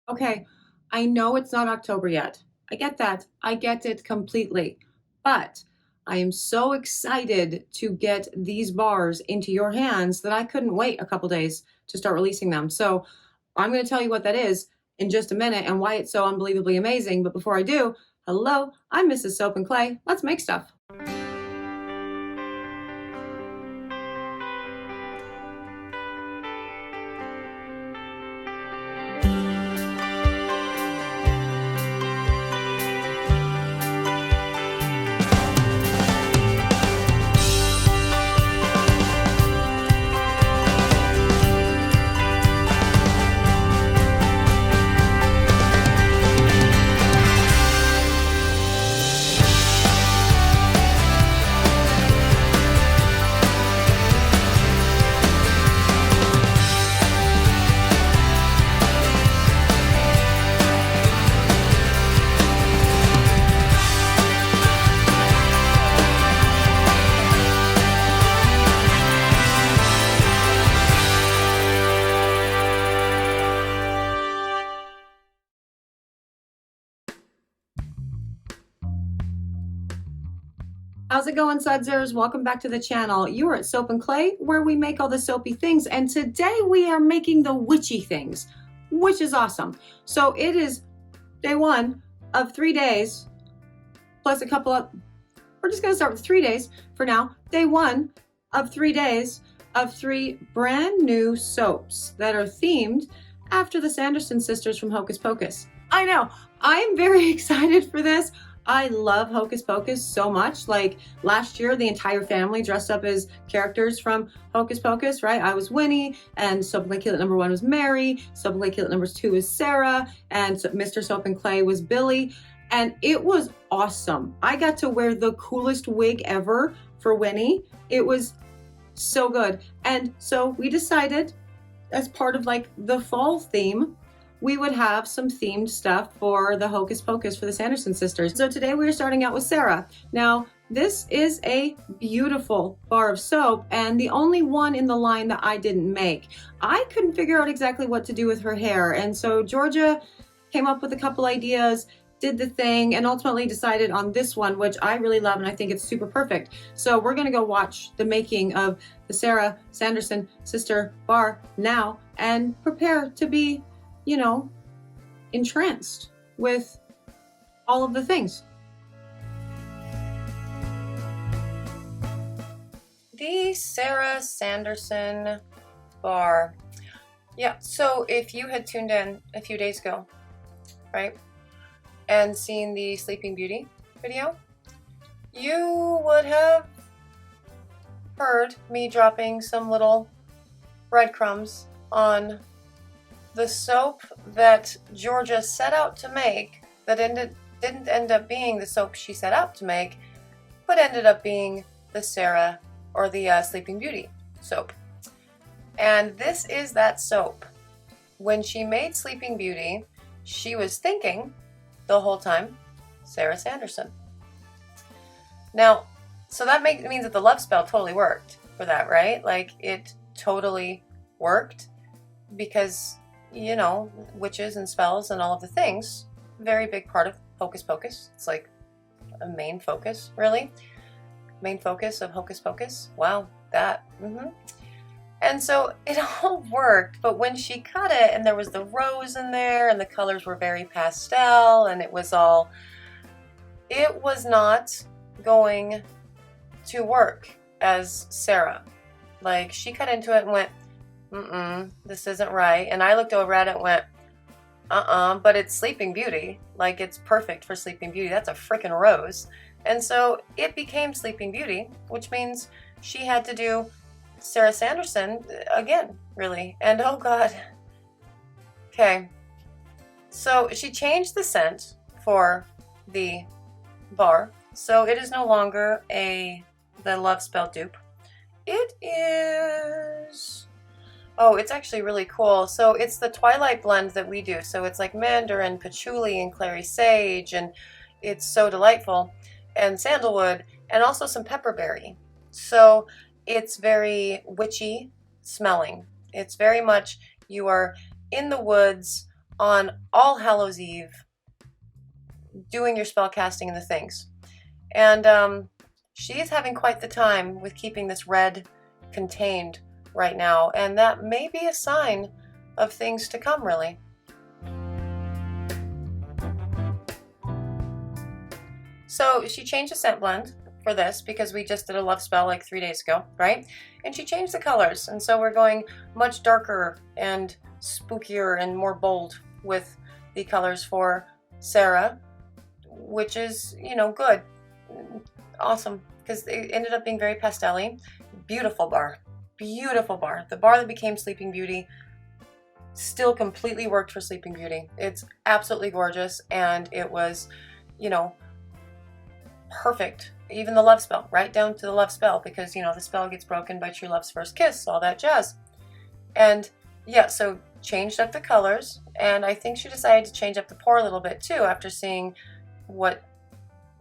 Okay, I know it's not October yet. I get that. I get it completely. But I am so excited to get these bars into your hands that I couldn't wait a couple days to start releasing them. So I'm going to tell you what that is in just a minute and why it's so unbelievably amazing. But before I do, hello, I'm Mrs. Soap and Clay. Let's make stuff. How's it going, Sudsers? Welcome back to the channel. You are at Soap and Clay, where we make all the soapy things, and today we are making the witchy things, which is awesome. So it is day one of 3 days, plus a couple of, we're just gonna start with 3 days for now. Day one of 3 days of 3 brand new soaps that are themed after the Sanderson sisters from Hocus Pocus. I know, I'm very excited for this. I love Hocus Pocus so much. Like last year, the entire family dressed up as characters from Hocus Pocus, right? I was Winnie, and Soap and Clay Cute number 1 was Mary, Soap and Clay Cute number 2 was Sarah, and Mr. Soap and Clay was Billy. And it was awesome. I got to wear the coolest wig ever for Winnie. It was so good. And so we decided, as part of like the fall theme, we would have some themed stuff for the Hocus Pocus for the Sanderson sisters. So today we are starting out with Sarah. Now, this is a beautiful bar of soap and the only one in the line that I didn't make. I couldn't figure out exactly what to do with her hair. And so Georgia came up with a couple ideas, did the thing, and ultimately decided on this one, which I really love and I think it's super perfect. So we're gonna go watch the making of the Sarah Sanderson sister bar now and prepare to be, you know, entranced with all of the things. The Sarah Sanderson bar. Yeah, so if you had tuned in a few days ago, right, and seen the Sleeping Beauty video, you would have heard me dropping some little breadcrumbs on the soap that Georgia set out to make that didn't end up being the soap she set out to make, but ended up being the Sarah or the Sleeping Beauty soap. And this is that soap. When she made Sleeping Beauty, she was thinking the whole time Sarah Sanderson. Now, so that means that the love spell totally worked for that, right? Like it totally worked because, you know, witches and spells and all of the things, very big part of Hocus Pocus. It's like a main focus, really. Main focus of Hocus Pocus. Wow, that. And so it all worked, but when she cut it and there was the rose in there and the colors were very pastel and it was not going to work as Sarah. Like she cut into it and went, this isn't right. And I looked over at it and went, but it's Sleeping Beauty. Like it's perfect for Sleeping Beauty. That's a freaking rose. And so it became Sleeping Beauty, which means she had to do Sarah Sanderson again, really. And oh God. Okay. So she changed the scent for the bar. So it is no longer the love spell dupe. It is, oh, it's actually really cool. So it's the Twilight blend that we do. So it's like mandarin, patchouli, and clary sage, and it's so delightful. And sandalwood, and also some pepperberry. So it's very witchy smelling. It's very much, you are in the woods on All Hallows Eve doing your spell casting and the things. And she is having quite the time with keeping this red contained right now, and that may be a sign of things to come, really. So she changed the scent blend for this because we just did a love spell like 3 days ago, right? And she changed the colors, and so we're going much darker and spookier and more bold with the colors for Sarah, which is, you know, good, awesome, because it ended up being very pastel-y. Beautiful bar, beautiful bar. The bar that became Sleeping Beauty still completely worked for Sleeping Beauty. It's absolutely gorgeous, and it was, you know, perfect. Even the love spell, right down to the love spell, because, you know, the spell gets broken by true love's first kiss, all that jazz. And yeah, so changed up the colors, and I think she decided to change up the pour a little bit too after seeing what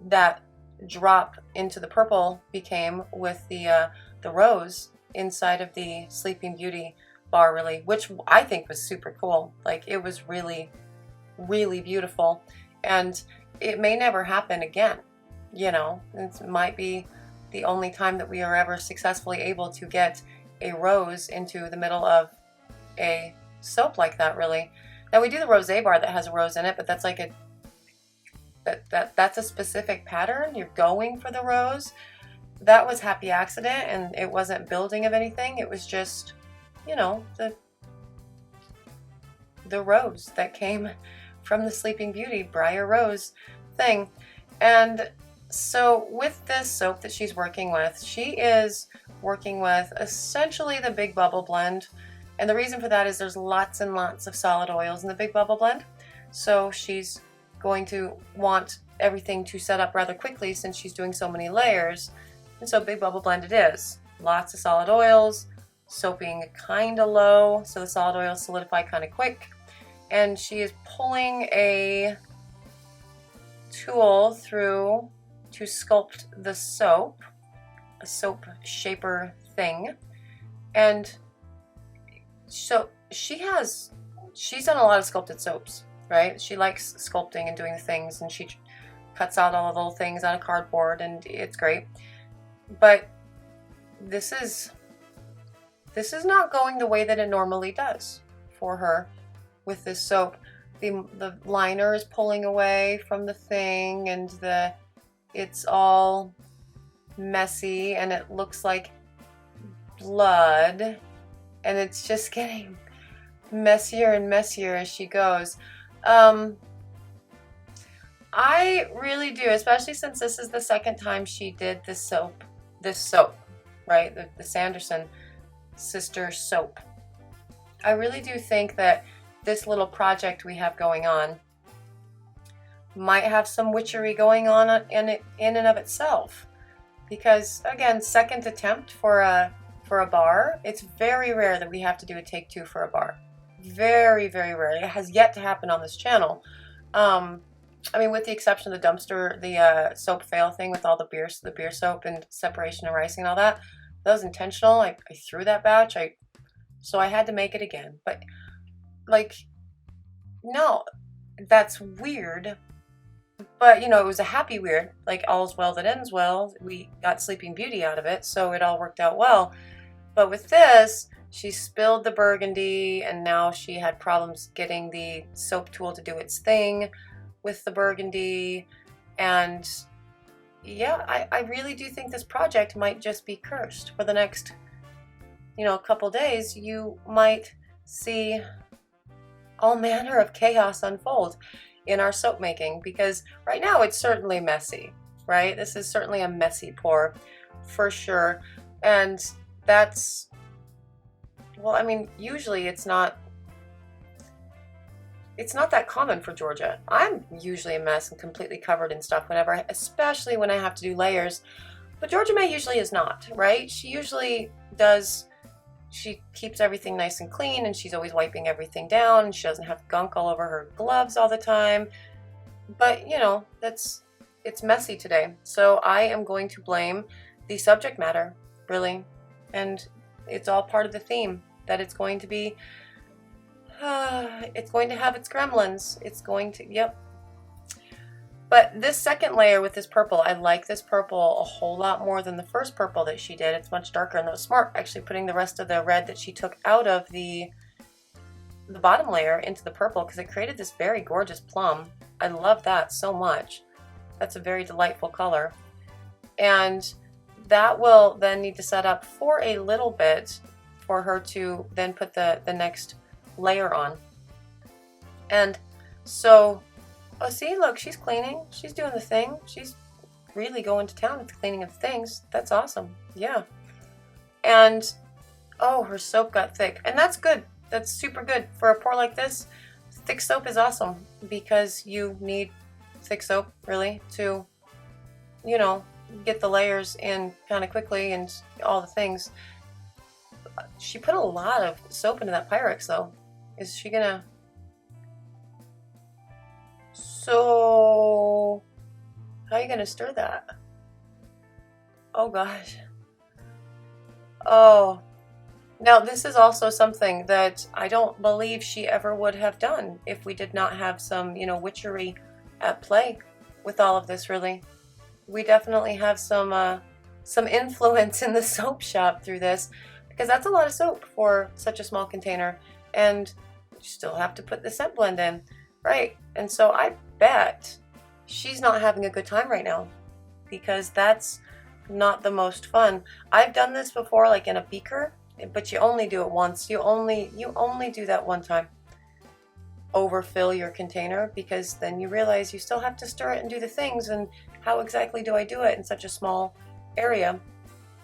that drop into the purple became with the rose inside of the Sleeping Beauty bar, really, which I think was super cool. Like, it was really, really beautiful, and it may never happen again. You know, it might be the only time that we are ever successfully able to get a rose into the middle of a soap like that, really. Now, we do the rosé bar that has a rose in it, but that's like a that's a specific pattern. You're going for the rose. That was happy accident, and it wasn't building of anything. It was just, you know, the rose that came from the Sleeping Beauty Briar Rose thing. And so with this soap that she's working with, she is working with essentially the Big Bubble blend. And the reason for that is there's lots and lots of solid oils in the Big Bubble blend. So she's going to want everything to set up rather quickly since she's doing so many layers. And so Big Bubble blend it is. Lots of solid oils, soaping kind of low, so the solid oils solidify kind of quick. And she is pulling a tool through to sculpt the soap, a soap shaper thing. And so she's done a lot of sculpted soaps, right? She likes sculpting and doing the things, and she cuts out all the little things out of cardboard, and it's great. But this is not going the way that it normally does for her with this soap. The liner is pulling away from the thing, and it's all messy, and it looks like blood, and it's just getting messier and messier as she goes. I really do, especially since this is the second time she did this soap, right? The Sanderson sister soap. I really do think that this little project we have going on might have some witchery going on in and of itself, because again, second attempt for a bar. It's very rare that we have to do a take two for a bar. Very, very rare. It has yet to happen on this channel. I mean, with the exception of the dumpster, the soap fail thing with all the beer soap and separation and ricing and all that. That was intentional. I threw that batch. So I had to make it again. But like, no, that's weird. But, you know, it was a happy weird. Like, all's well that ends well. We got Sleeping Beauty out of it, so it all worked out well. But with this, she spilled the burgundy, and now she had problems getting the soap tool to do its thing with the burgundy. And yeah, I really do think this project might just be cursed. For the next, you know, couple days, you might see all manner of chaos unfold in our soap making, because right now it's certainly messy, right? This is certainly a messy pour for sure. And that's, well, I mean, usually it's not that common for Georgia. I'm usually a mess and completely covered in stuff whenever, especially when I have to do layers. But Georgia May usually is not, right? She usually does, she keeps everything nice and clean, and she's always wiping everything down, and she doesn't have gunk all over her gloves all the time. But, you know, it's messy today. So I am going to blame the subject matter, really. And it's all part of the theme, that it's going to be It's going to have its gremlins. It's going to, yep. But this second layer with this purple, I like this purple a whole lot more than the first purple that she did. It's much darker, and that was smart, actually putting the rest of the red that she took out of the bottom layer into the purple, because it created this very gorgeous plum. I love that so much. That's a very delightful color. And that will then need to set up for a little bit for her to then put the next layer on. And so, oh, see, look, she's cleaning. She's doing the thing. She's really going to town with the cleaning of things. That's awesome. Yeah. And, oh, her soap got thick. And that's good. That's super good. For a pour like this, thick soap is awesome, because you need thick soap, really, to, you know, get the layers in kind of quickly and all the things. She put a lot of soap into that Pyrex, though. Is she gonna... So, how are you gonna stir that? Oh gosh. Oh. Now this is also something that I don't believe she ever would have done if we did not have some, you know, witchery at play with all of this, really. We definitely have some influence in the soap shop through this, because that's a lot of soap for such a small container, and you still have to put the scent blend in, right? And so I bet she's not having a good time right now, because that's not the most fun. I've done this before, like in a beaker, but you only do it once. You only do that one time. Overfill your container, because then you realize you still have to stir it and do the things, and how exactly do I do it in such a small area?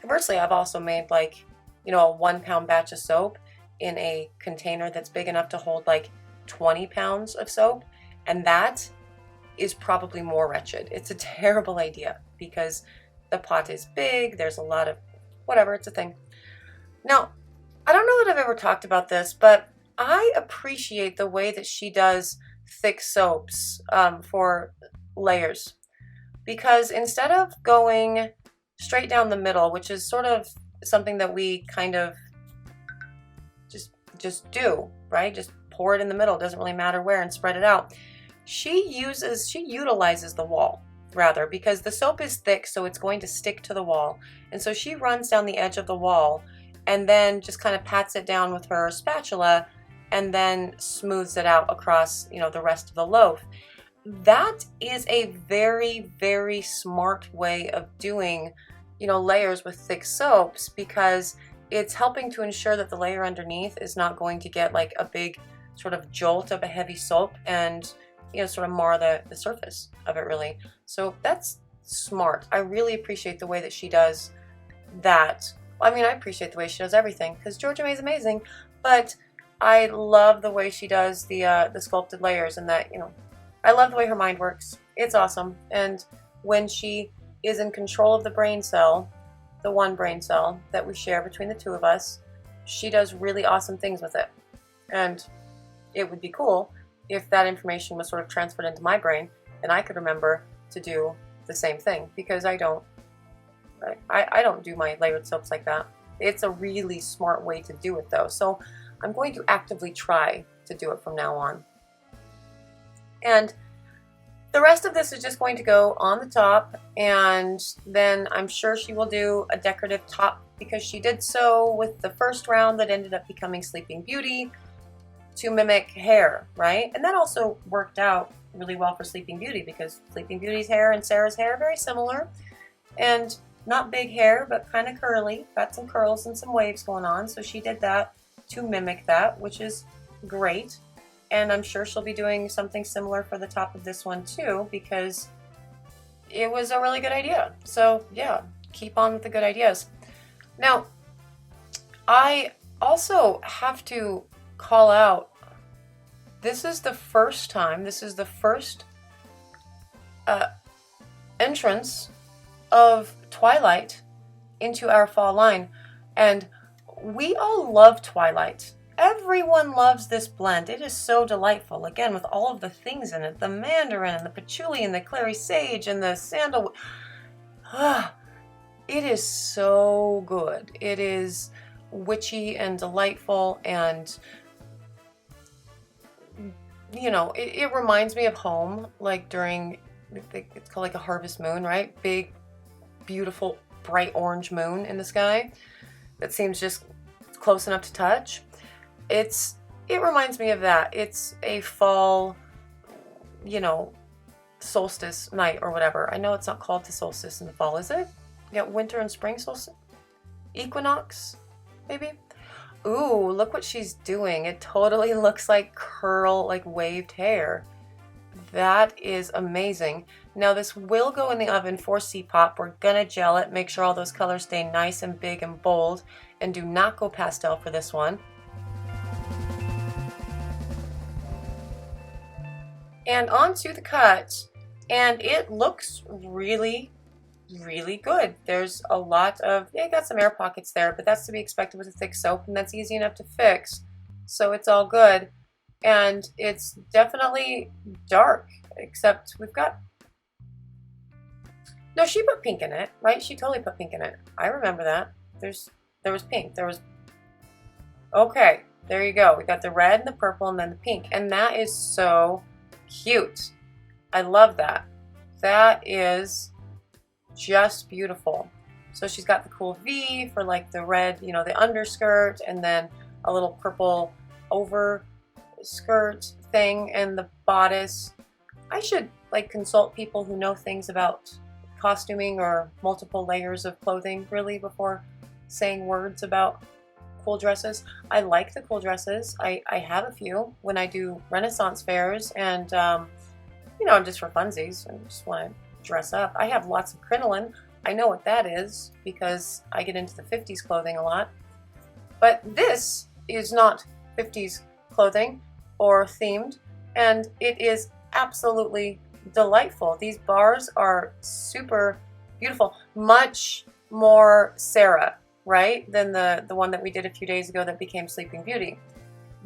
Conversely, I've also made, like, you know, a 1 pound batch of soap in a container that's big enough to hold like 20 pounds of soap, and that is probably more wretched. It's a terrible idea, because the pot is big, there's a lot of whatever, it's a thing. Now, I don't know that I've ever talked about this, but I appreciate the way that she does thick soaps for layers, because instead of going straight down the middle, which is sort of something that we kind of just do, right? Just pour it in the middle, it doesn't really matter where, and spread it out. She utilizes the wall, rather, because the soap is thick, so it's going to stick to the wall. And so she runs down the edge of the wall and then just kind of pats it down with her spatula, and then smooths it out across, you know, the rest of the loaf. That is a very, very smart way of doing, you know, layers with thick soaps, because it's helping to ensure that the layer underneath is not going to get like a big sort of jolt of a heavy soap and, you know, sort of mar the surface of it, really. So that's smart. I really appreciate the way that she does that. I mean, I appreciate the way she does everything, because Georgia May is amazing, but I love the way she does the sculpted layers, and that, you know, I love the way her mind works. It's awesome. And when she is in control of the brain cell, the one brain cell that we share between the two of us, she does really awesome things with it. And it would be cool if that information was sort of transferred into my brain and I could remember to do the same thing, because I don't do my layered soaps like that. It's a really smart way to do it, though. So I'm going to actively try to do it from now on. And the rest of this is just going to go on the top, and then I'm sure she will do a decorative top, because she did so with the first round that ended up becoming Sleeping Beauty to mimic hair, right? And that also worked out really well for Sleeping Beauty, because Sleeping Beauty's hair and Sarah's hair are very similar, and not big hair, but kind of curly, got some curls and some waves going on. So she did that to mimic that, which is great. And I'm sure she'll be doing something similar for the top of this one too, because it was a really good idea. So yeah, keep on with the good ideas. Now, I also have to call out, this is the first entrance of Twilight into our fall line. And we all love Twilight. Everyone loves this blend. It is so delightful. Again, with all of the things in it, the mandarin and the patchouli and the clary sage and the sandalwood. It is so good. It is witchy and delightful, and you know, it reminds me of home, like during, it's called like a harvest moon, right? Big, beautiful, bright orange moon in the sky that seems just close enough to touch. It reminds me of that. It's a fall, you know, solstice night or whatever. I know it's not called the solstice in the fall, is it? Yeah, winter and spring solstice? Equinox, maybe? Ooh, look what she's doing. It totally looks like like waved hair. That is amazing. Now this will go in the oven for C-pop. We're gonna gel it, make sure all those colors stay nice and big and bold, and do not go pastel for this one. And onto the cut, and it looks really, really good. There's a lot of, yeah, got some air pockets there, but that's to be expected with a thick soap, and that's easy enough to fix, so it's all good. And it's definitely dark, except we've got, no, she put pink in it, right? She totally put pink in it. I remember that. There was pink. Okay, there you go. We got the red and the purple and then the pink, and that is so cute. I love that. That is just beautiful. So she's got the cool V for like the red, you know, the underskirt, and then a little purple over skirt thing and the bodice. I should like consult people who know things about costuming or multiple layers of clothing really before saying words about cool dresses. I like the cool dresses. I have a few when I do Renaissance fairs, and you know, just for funsies, I just want to dress up. I have lots of crinoline. I know what that is because I get into the 50s clothing a lot. But this is not 50s clothing or themed, and it is absolutely delightful. These bars are super beautiful, much more Sarah, right, than the one that we did a few days ago that became Sleeping Beauty.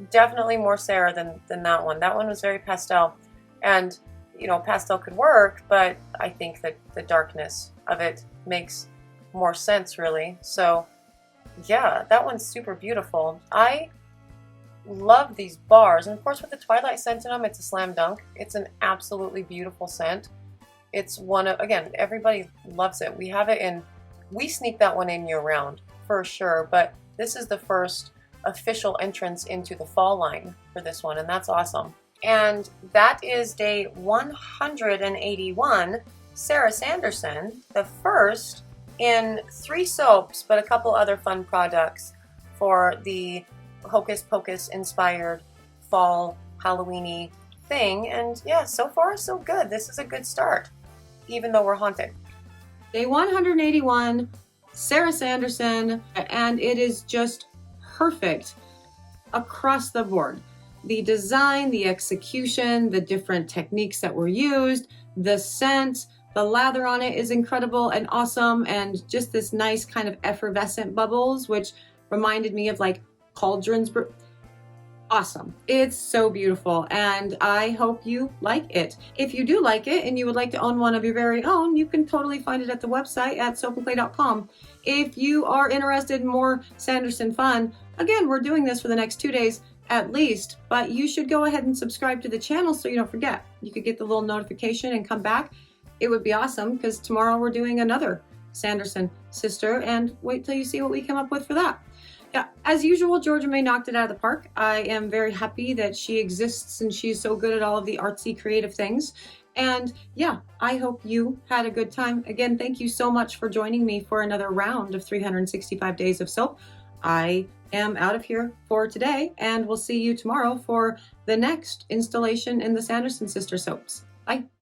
Definitely more Sarah than that one. That one was very pastel, and you know, pastel could work, but I think that the darkness of it makes more sense really. So yeah, that one's super beautiful. I love these bars, and of course with the Twilight scent in them, it's a slam dunk. It's an absolutely beautiful scent. It's one of, again, everybody loves it. We have it in, we sneak that one in year round for sure, but this is the first official entrance into the fall line for this one, and that's awesome. And that is day 181, Sarah Sanderson, the first in 3 soaps, but a couple other fun products for the Hocus Pocus inspired fall Halloween-y thing. And yeah, so far so good. This is a good start, even though we're haunted. Day 181, Sarah Sanderson, and it is just perfect across the board. The design, the execution, the different techniques that were used, the scent, the lather on it is incredible and awesome, and just this nice kind of effervescent bubbles, which reminded me of like cauldrons. Awesome. It's so beautiful, and I hope you like it. If you do like it and you would like to own one of your very own, you can totally find it at the website at soapandclay.com. If you are interested in more Sanderson fun, again, we're doing this for the next 2 days at least, but you should go ahead and subscribe to the channel so you don't forget. You could get the little notification and come back. It would be awesome because tomorrow we're doing another Sanderson sister, and wait till you see what we come up with for that. Yeah, as usual, Georgia May knocked it out of the park. I am very happy that she exists and she's so good at all of the artsy creative things. And yeah, I hope you had a good time. Again, thank you so much for joining me for another round of 365 days of soap. I am out of here for today, and we'll see you tomorrow for the next installation in the Sanderson sister soaps. Bye.